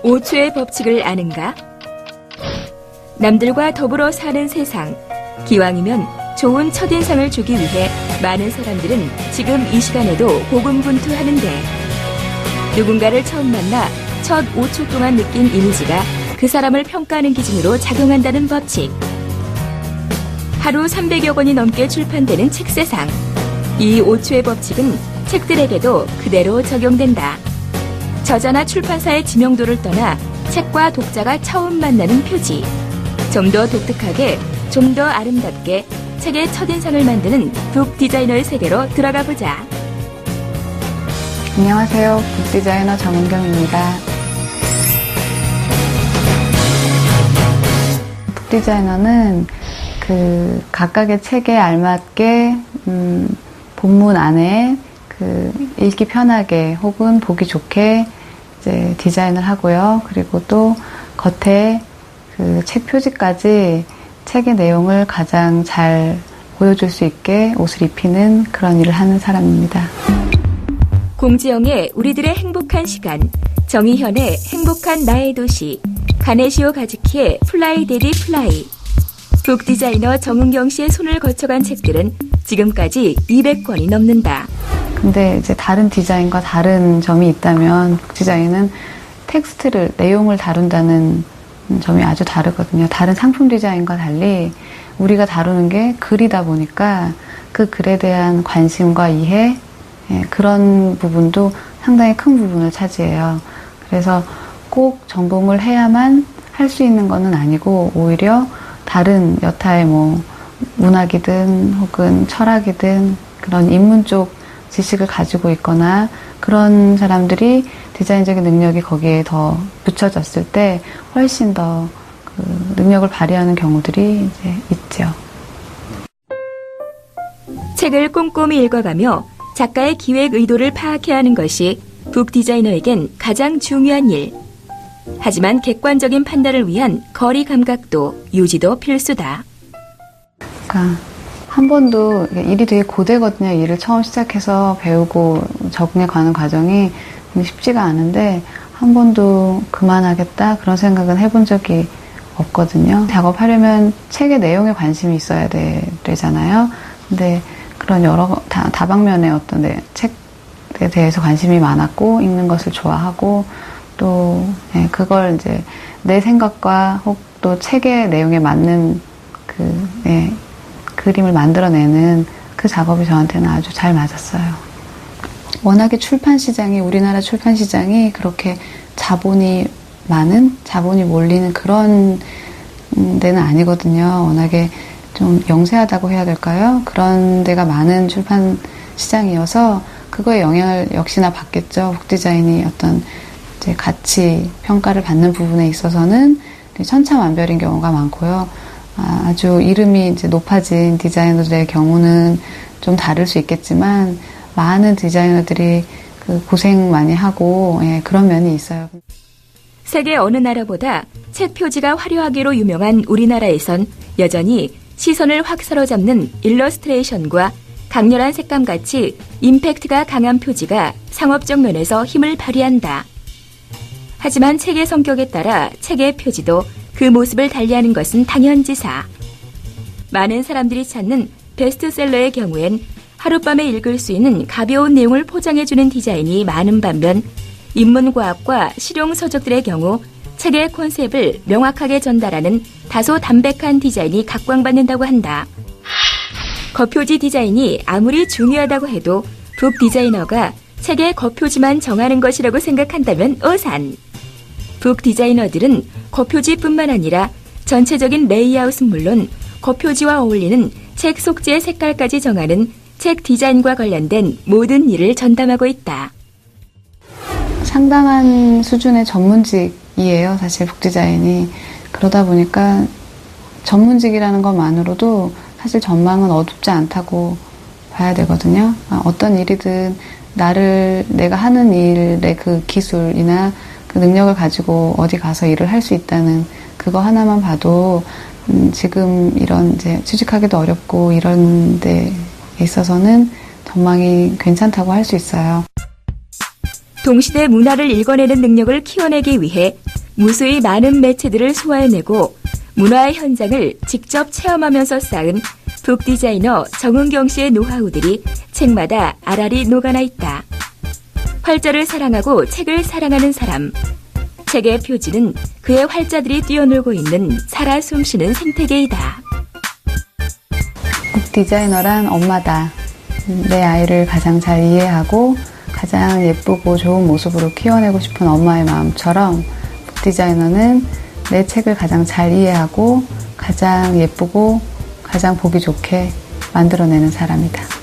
5초의 법칙을 아는가? 남들과 더불어 사는 세상, 기왕이면 좋은 첫인상을 주기 위해 많은 사람들은 지금 이 시간에도 고군분투하는데, 누군가를 처음 만나 첫 5초 동안 느낀 이미지가 그 사람을 평가하는 기준으로 작용한다는 법칙. 하루 300여 권이 넘게 출판되는 책 세상. 이 5초의 법칙은 책들에게도 그대로 적용된다. 저자나 출판사의 지명도를 떠나 책과 독자가 처음 만나는 표지. 좀 더 독특하게, 좀 더 아름답게 책의 첫인상을 만드는 북 디자이너의 세계로 들어가 보자. 안녕하세요. 북 디자이너 정은경입니다. 북 디자이너는 각각의 책에 알맞게 본문 안에 읽기 편하게 혹은 보기 좋게 이제 디자인을 하고요. 그리고 또 겉에 책 표지까지 책의 내용을 가장 잘 보여줄 수 있게 옷을 입히는 그런 일을 하는 사람입니다. 공지영의 우리들의 행복한 시간, 정희현의 행복한 나의 도시, 가네시오 가즈키의 플라이 데디 플라이. 북 디자이너 정은경 씨의 손을 거쳐간 책들은 지금까지 200권이 넘는다. 근데 이제 다른 디자인과 다른 점이 있다면 북 디자인은 텍스트를, 내용을 다룬다는 점이 아주 다르거든요. 다른 상품 디자인과 달리 우리가 다루는 게 글이다 보니까 그 글에 대한 관심과 이해, 그런 부분도 상당히 큰 부분을 차지해요. 그래서 꼭 전공을 해야만 할 수 있는 것은 아니고, 오히려 다른 여타의 문학이든 혹은 철학이든 그런 인문 쪽 지식을 가지고 있거나 그런 사람들이 디자인적인 능력이 거기에 더 붙여졌을 때 훨씬 더 능력을 발휘하는 경우들이 이제 있죠. 책을 꼼꼼히 읽어가며 작가의 기획 의도를 파악해야 하는 것이 북 디자이너에겐 가장 중요한 일. 하지만 객관적인 판단을 위한 거리 감각도 유지도 필수다. 그러니까 한 번도 일이 되게 고되거든요. 일을 처음 시작해서 배우고 적응해가는 과정이 쉽지가 않은데 한 번도 그만하겠다 그런 생각은 해본 적이 없거든요. 작업하려면 책의 내용에 관심이 있어야 되잖아요. 근데 그런 여러 다방면의 어떤 책에 대해서 관심이 많았고, 읽는 것을 좋아하고, 또 그걸 이제 내 생각과 혹 또 책의 내용에 맞는 그림을 만들어내는 그 작업이 저한테는 아주 잘 맞았어요. 워낙에 우리나라 출판 시장이 그렇게 자본이 몰리는 그런 데는 아니거든요. 워낙에 좀 영세하다고 해야 될까요? 그런 데가 많은 출판 시장이어서 그거에 영향을 역시나 받겠죠. 북 디자인이 어떤 이제 가치 평가를 받는 부분에 있어서는 천차만별인 경우가 많고요. 아주 이름이 이제 높아진 디자이너들의 경우는 좀 다를 수 있겠지만, 많은 디자이너들이 고생 많이 하고 그런 면이 있어요. 세계 어느 나라보다 책 표지가 화려하기로 유명한 우리나라에선 여전히 시선을 확 사로잡는 일러스트레이션과 강렬한 색감같이 임팩트가 강한 표지가 상업적 면에서 힘을 발휘한다. 하지만 책의 성격에 따라 책의 표지도 그 모습을 달리하는 것은 당연지사. 많은 사람들이 찾는 베스트셀러의 경우엔 하룻밤에 읽을 수 있는 가벼운 내용을 포장해주는 디자인이 많은 반면, 인문과학과 실용서적들의 경우 책의 콘셉트를 명확하게 전달하는 다소 담백한 디자인이 각광받는다고 한다. 겉표지 디자인이 아무리 중요하다고 해도 북 디자이너가 책의 겉표지만 정하는 것이라고 생각한다면 오산. 북 디자이너들은 겉표지뿐만 아니라 전체적인 레이아웃은 물론 겉표지와 어울리는 책 속지의 색깔까지 정하는 책 디자인과 관련된 모든 일을 전담하고 있다. 상당한 수준의 전문직이에요, 사실 북 디자인이. 그러다 보니까 전문직이라는 것만으로도 사실 전망은 어둡지 않다고 봐야 되거든요. 어떤 일이든 내가 하는 일의 그 기술이나 그 능력을 가지고 어디 가서 일을 할 수 있다는 그거 하나만 봐도 지금 이런 이제 취직하기도 어렵고 이런 데 있어서는 전망이 괜찮다고 할 수 있어요. 동시대 문화를 읽어내는 능력을 키워내기 위해 무수히 많은 매체들을 소화해내고 문화의 현장을 직접 체험하면서 쌓은 북 디자이너 정은경 씨의 노하우들이 책마다 알알이 녹아나 있다. 활자를 사랑하고 책을 사랑하는 사람. 책의 표지는 그의 활자들이 뛰어놀고 있는 살아 숨쉬는 생태계이다. 북 디자이너란 엄마다. 내 아이를 가장 잘 이해하고 가장 예쁘고 좋은 모습으로 키워내고 싶은 엄마의 마음처럼 북 디자이너는 내 책을 가장 잘 이해하고 가장 예쁘고 가장 보기 좋게 만들어내는 사람이다.